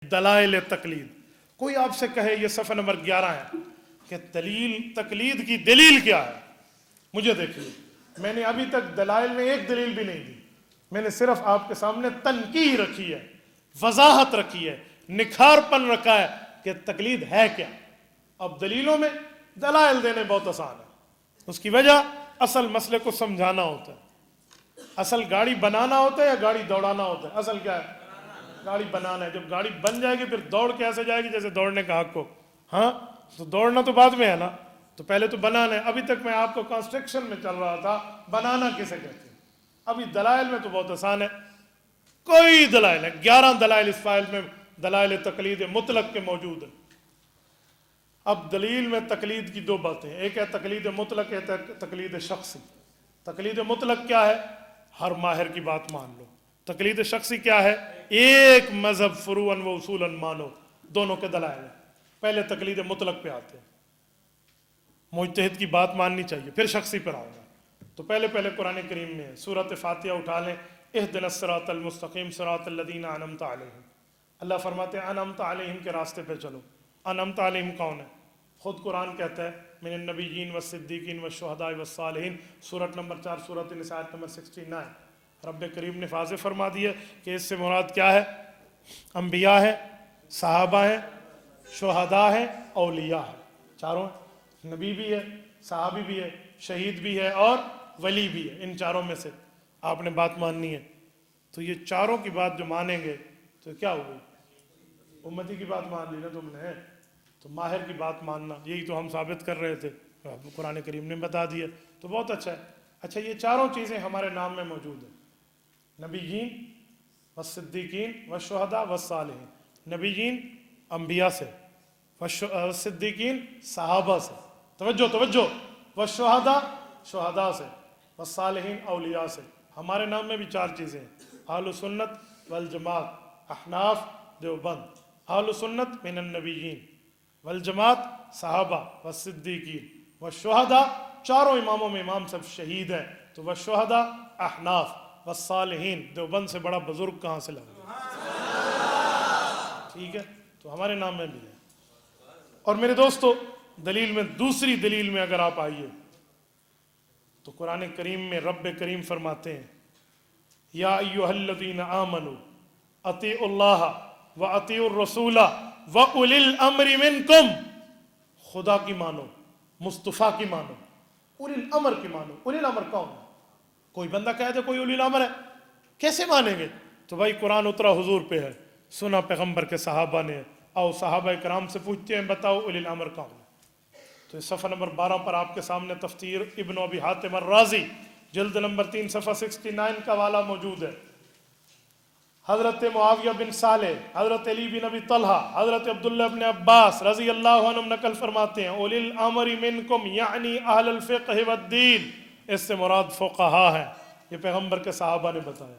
دلائل تقلید. کوئی آپ سے کہے یہ صفحہ نمبر 11 ہے کہ تقلید کی دلیل کیا ہے، مجھے دیکھیے میں نے ابھی تک دلائل میں ایک دلیل بھی نہیں دی. میں نے صرف آپ کے سامنے تنقیح رکھی ہے، وضاحت رکھی ہے، نکھار پن رکھا ہے کہ تقلید ہے کیا. اب دلیلوں میں دلائل دینے بہت آسان ہے. اس کی وجہ اصل مسئلے کو سمجھانا ہوتا ہے. اصل گاڑی بنانا ہوتا ہے یا گاڑی دوڑانا ہوتا ہے؟ اصل کیا ہے؟ گاڑی بنانا ہے. جب گاڑی بن جائے گی پھر دوڑ کیسے جائے گی؟ جیسے دوڑنے کا حق ہو. ہاں تو دوڑنا تو بعد میں ہے نا، تو پہلے تو بنانا ہے. ابھی تک میں آپ کو کنسٹرکشن میں چل رہا تھا، بنانا کسے کہتے ہیں. ابھی دلائل میں تو بہت آسان ہے، کوئی دلائل ہے. 11 دلائل اس فائل میں دلائل تقلید مطلق کے موجود ہیں. اب دلیل میں تقلید کی دو باتیں، ایک ہے تقلید مطلق، ایک ہے تقلید شخصی. تقلید مطلق کیا ہے؟ ہر ماہر کی بات مان لو. تقلید شخصی کیا ہے؟ ایک مذہب فروعاً و اصولاً مانو. دونوں کے دلائل ہیں. پہلے تقلید مطلق پہ آتے ہیں، مجتہد کی بات ماننی چاہیے، پھر شخصی پر آؤں گا. تو پہلے قرآن کریم میں سورۃ فاتحہ اٹھا لیں، اہدنا الصراط المستقیم صراط الذین انعمت علیہم. اللہ فرماتے ہیں انعمت علیہم کے راستے پہ چلو. انعمت علیہم کون ہے؟ خود قرآن کہتا ہے من النبیین والصدیقین والشہداء والصالحین، سورۃ نمبر 4 سورۃ النساء آیت نمبر 69. رب کریم نے واضح فرما دیا کہ اس سے مراد کیا ہے؟ انبیاء ہے، صحابہ ہیں، شہداء ہیں، اولیاء ہیں. چاروں ہیں. نبی بھی ہے، صحابی بھی ہے، شہید بھی ہے اور ولی بھی ہے. ان چاروں میں سے آپ نے بات ماننی ہے. تو یہ چاروں کی بات جو مانیں گے تو کیا ہوگی؟ امتی کی بات مان لی نا تم نے. تو ماہر کی بات ماننا، یہی تو ہم ثابت کر رہے تھے، قرآن کریم نے بتا دیا. تو بہت اچھا ہے. اچھا یہ چاروں چیزیں ہمارے نام میں موجود ہیں، نبیین والصدیقین والشہداء والصالحین. نبیین انبیاء سے، والصدیقین صحابہ سے، توجہ، والشہداء شہداء سے، والصالحین اولیاء سے. ہمارے نام میں بھی 4 چیزیں ہیں، اہل سنت والجماعت، احناف دیوبند. اہل سنت من النبیین، والجماعت صحابہ، والصدیقین، والشہداء چاروں اماموں میں امام سب شہید ہیں. تو والشہداء احناف، والصالحین دیوبند سے بڑا بزرگ کہاں سے لگا؟ ٹھیک ہے، تو ہمارے نام میں بھی ہے. اور میرے دوستو دلیل میں دوسری دلیل میں اگر آپ آئیے تو قرآن کریم میں رب کریم فرماتے ہیں یا ایھا الذین آمنوا اطیعوا اللہ واطیعوا الرسول واولی الامر منکم. خدا کی مانو، مصطفیٰ کی مانو، اولی الامر کی مانو. اولی الامر کون ہے؟ کوئی بندہ کہہ دے کوئی اولی الامر ہے، کیسے مانیں گے؟ تو بھائی قرآن اترا حضور پہ ہے، سنا پیغمبر کے صحابہ نے، آؤ صحابہ کرام سے پوچھتے ہیں بتاؤ اولی الامر کون ہے. تو اس صفحہ نمبر 12 پر آپ کے سامنے تفسیر ابن ابی حاتم الرازی جلد نمبر 3 صفحہ 69 کا والا موجود ہے. حضرت معاویہ بن صالح، حضرت علی بن ابی طلحہ، حضرت عبداللہ بن عباس رضی اللہ عنہم نقل فرماتے ہیں اولی الامر منکم یعنی اہل الفقہ والدین. اس سے مراد فقہا ہیں. یہ پیغمبر کے صحابہ نے بتایا.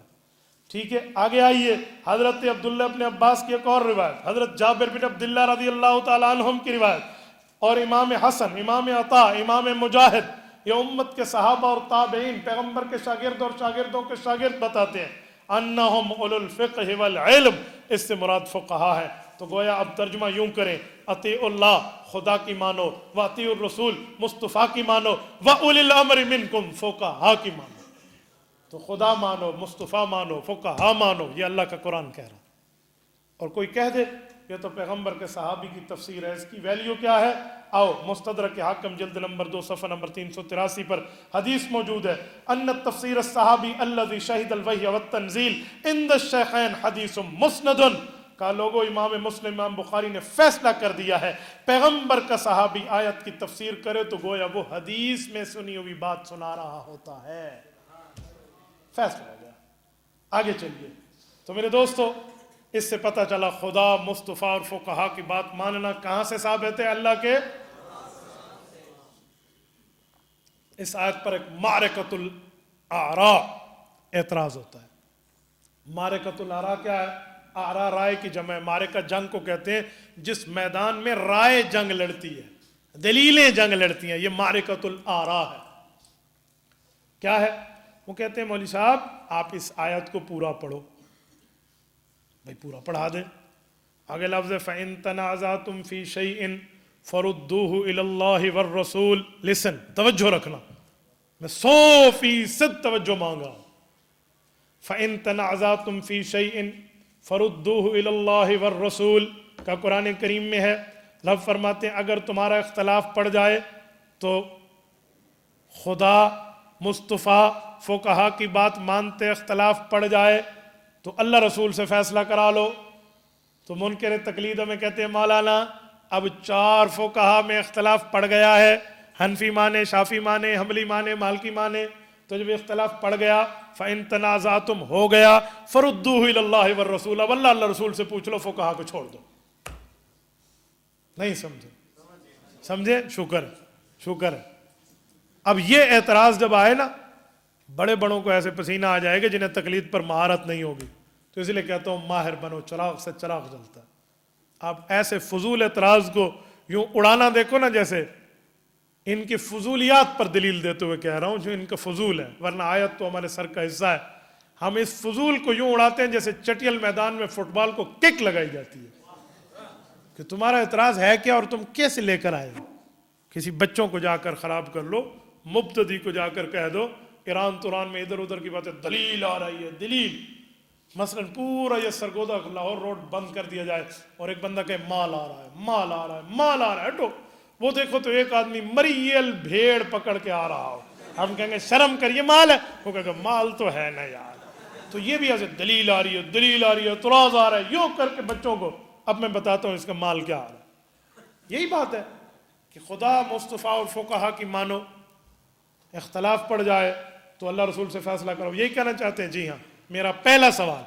ٹھیک ہے، آگے آئیے. حضرت عبداللہ بن عباس کی ایک اور روایت، حضرت جابر بن عبداللہ رضی اللہ تعالیٰ عنہم کی روایت، اور امام حسن، امام عطا، امام مجاہد، یہ امت کے صحابہ اور تابعین پیغمبر کے شاگرد اور شاگردوں کے شاگرد بتاتے ہیں انہم اولو الفقہ والعلم. اس سے مراد فقہا ہے. تو گویا اب ترجمہ یوں کریں اطیعوا اللہ خدا کی مانو، واطیعوا الرسول مصطفیٰ کی مانو، واولی الامر منکم فقہا کی مانو. تو خدا مانو، مصطفیٰ مانو، فقہا مانو، یہ اللہ کا قرآن کہہ رہا. اور کوئی کہہ دے یہ تو پیغمبر کے صحابی کی تفسیر ہے، اس کی ویلیو کیا ہے؟ آؤ مستدرک حاکم جلد نمبر 2 صفحہ نمبر 383 پر حدیث موجود ہے ان التفسیر الصحابی الذی شہد الوحی والتنزیل عند الشیخین حدیث مسند. کا لوگوں امام مسلم امام بخاری نے فیصلہ کر دیا ہے پیغمبر کا صحابی آیت کی تفسیر کرے تو گویا وہ حدیث میں سنی ہوئی بات سنا رہا ہوتا ہے. فیصلہ ہو گیا. آگے چلیے. تو میرے دوستو اس سے پتہ چلا خدا، مصطفیٰ اور فقہا کی بات ماننا کہاں سے ثابت ہے؟ اللہ کے. اس آیت پر ایک معرکۃ الاراء اعتراض ہوتا ہے. معرکۃ الاراء کیا ہے؟ آراء رائے کی جمع ہے. معرکہ جنگ کو کہتے ہیں جس میدان میں رائے جنگ لڑتی ہے، دلیلیں جنگ لڑتی ہیں، یہ معرکۃ الاراء ہے. کیا ہے؟ وہ کہتے ہیں مولوی صاحب آپ اس آیت کو پورا پڑھو. بھائی پورا پڑھا دیں. آگے لفظ فَإِن تَنَازَعْتُمْ فِي شَيْءٍ فَرُدُّوهُ إِلَى اللَّهِ وَالرَّسُولِ. لسن، توجہ رکھنا، میں 100% توجہ مانگا. فَإِن تَنَازَعْتُمْ فِي شَيْءٍ فَرُدُّوهُ إِلَى اللَّهِ وَالرَّسُولِ کا قرآن کریم میں ہے. رب فرماتے ہیں اگر تمہارا اختلاف پڑ جائے تو خدا، مصطفیٰ، فقہا کی بات مانتے اختلاف پڑ جائے تو اللہ رسول سے فیصلہ کرا لو. تو منکر تقلیدوں میں کہتے ہیں مولانا اب 4 فقہا میں اختلاف پڑ گیا ہے، حنفی مانے، شافی مانے، حنبلی مانے، مالکی مانے. تو جب اختلاف پڑ گیا فَإِن تَنَازَعْتُمْ ہو گیا فَرُدُّوهُ إِلَى اللَّهِ وَالرَّسُولِ. اب اللہ رسول سے پوچھ لو، فقہا کو چھوڑ دو. نہیں سمجھے؟ شکر ہے. اب یہ اعتراض جب آئے نا، بڑے بڑوں کو ایسے پسینہ آ جائے گا جنہیں تقلید پر مہارت نہیں ہوگی. تو اس لیے کہتا ہوں ماہر بنو، چراغ سے چراغ جلتا ہے. آپ ایسے فضول اعتراض کو یوں اڑانا دیکھو نا، جیسے ان کی فضولیات پر دلیل دیتے ہوئے کہہ رہا ہوں جو ان کا فضول ہے، ورنہ آیت تو ہمارے سر کا حصہ ہے. ہم اس فضول کو یوں اڑاتے ہیں جیسے چٹیل میدان میں فٹ بال کو کک لگائی جاتی ہے کہ تمہارا اعتراض ہے کیا اور تم کیسے لے کر آئے ہو. کسی بچوں کو جا کر خراب کر لو، مبتدی کو جا کر کہہ دو ایران توران میں ادھر ادھر کی باتیں، دلیل آ رہی ہے دلیل. مثلا پورا یہ سرگودا لاہور روڈ بند کر دیا جائے اور ایک بندہ کہے مال آ رہا ہے، مال آ رہا ہے، مال آ رہا ہے، ہٹو. وہ دیکھو تو ایک آدمی مریل بھیڑ پکڑ کے آ رہا ہو، ہم کہیں گے شرم کریے مال ہے، وہ کہے گا مال تو ہے نا یار. تو یہ بھی ایسے دلیل آ رہی ہے، دلیل آ رہی ہے، اعتراض آ رہا ہے، یوں کر کے بچوں کو. اب میں بتاتا ہوں اس کا مال کیا آ رہا ہے. یہی بات ہے کہ خدا، مصطفیٰ اور فقہا کی مانو، اختلاف پڑ جائے تو اللہ رسول سے فیصلہ کرو. یہی کہنا چاہتے ہیں؟ جی ہاں. میرا پہلا سوال،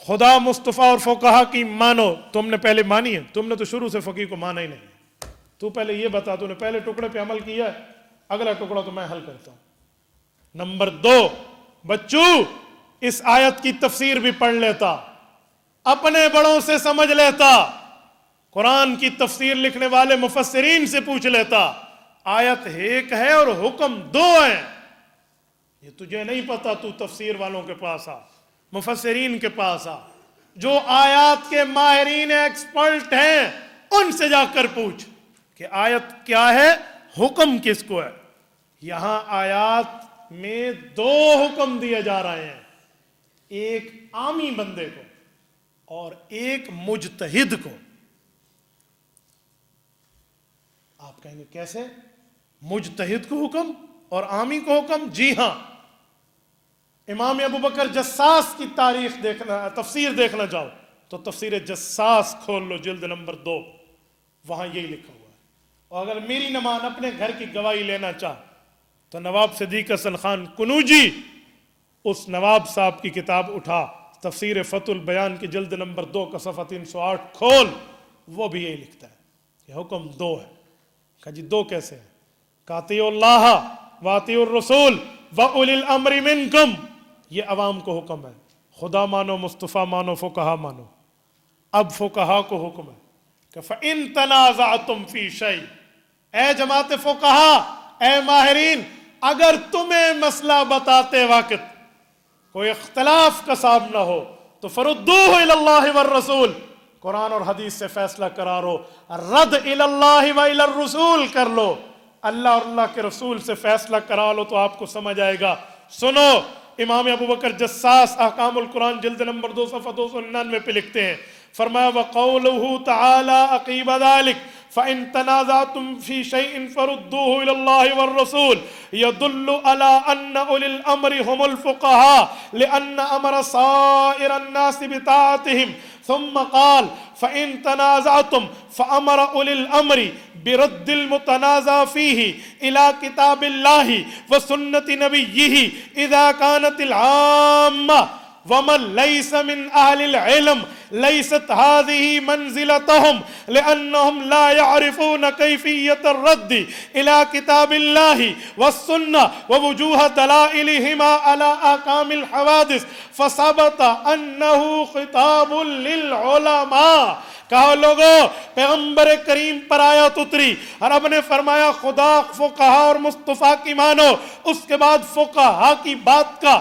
خدا، مصطفیٰ اور فقہا کی مانو، تم نے پہلے مانی ہے؟ تم نے تو شروع سے فقیہ کو مانا ہی نہیں. تو پہلے یہ بتا، تو نے پہلے ٹکڑے پہ عمل کیا ہے؟ اگلا ٹکڑا تو میں حل کرتا ہوں. نمبر 2، بچوں اس آیت کی تفسیر بھی پڑھ لیتا، اپنے بڑوں سے سمجھ لیتا، قرآن کی تفسیر لکھنے والے مفسرین سے پوچھ لیتا. آیت ایک ہے اور حکم 2 ہیں. یہ تجھے نہیں پتا، تو تفسیر والوں کے پاس آ، مفسرین کے پاس آ، جو آیات کے ماہرین ایکسپرٹ ہیں ان سے جا کر پوچھ کہ آیت کیا ہے، حکم کس کو ہے. یہاں آیات میں 2 حکم دیے جا رہے ہیں، ایک عامی بندے کو اور ایک مجتہد کو. آپ کہیں گے کیسے؟ مجتہد کو حکم اور عامی کو حکم؟ جی ہاں. امام ابو بکر جساس کی تاریخ دیکھنا، تفسیر دیکھنا چاہو تو تفسیر جساس کھول لو، جلد نمبر 2، وہاں یہی لکھا ہوا ہے. اور اگر میری نمان اپنے گھر کی گواہی لینا چاہ تو نواب صدیق حسن خان کنوجی، اس نواب صاحب کی کتاب اٹھا، تفسیر فتح البیان کی جلد نمبر 2 کا صفحہ 308 کھول، وہ بھی یہی لکھتا ہے کہ حکم 2 ہے. کہا جی 2 کیسے ہیں؟ اطیعوا اللہ واطیعوا الرسول واولی الامر منکم. یہ عوام کو حکم ہے، خدا مانو، مصطفیٰ مانو، فقہا مانو. اب فقہا کو حکم ہے کہ فَإِن تَنَازَعْتُمْ فِي شَيْءٍ، اے جماعت فقہا، اے ماہرین، اگر تمہیں مسئلہ بتاتے وقت کوئی اختلاف کا سامنا ہو تو فَرُدُّوهُ إِلَى اللَّهِ وَالرَّسُولِ، قرآن اور حدیث سے فیصلہ کرارو. رد إِلَى اللَّهِ وَإِلَى الرُّسُولِ کر لو، اللہ اور اللہ کے رسول سے فیصلہ کرا لو تو آپ کو سمجھ آئے گا. سنو، امام ابو بکر جساس احکام القرآن جلد نمبر 2 صفحہ 299 پہ لکھتے ہیں، فرمایا وَقَوْلُهُ تَعَالَى عَقِيبَ ذَلِكَ فَإِن تَنَازَعْتُمْ فِي شَيْءٍ فَرُدُّوهُ إِلَى اللَّهِ وَالرَّسُولِ يَدُلُّ عَلَىٰ أَنَّ أُولِي الْأَمْرِ هُمُ الْفُقَهَاءُ لِأَنَّ أَمْرَ سَائِرَ النَّاسِ بِطَاعَتِهِمْ. ثم قال فإن تنازعتم فأمر أولي الأمر برد المتنازع فيه إلى كتاب الله وسنة نبيه إذا كانت العامة ومن ليس من أهل العلم ليست هذه منزلتهم لأنهم لا يعرفون كيفية الرد إلى كتاب الله والسنة ووجوه دلائلهما على أحكام الحوادث فثبت أنه خطاب للعلماء. کہو لوگو، پیغمبر کریم پر آیت اتری اور اب نے فرمایا خدا، فقہا اور مصطفیٰ کی مانو. اس کے بعد فقہا کی بات کا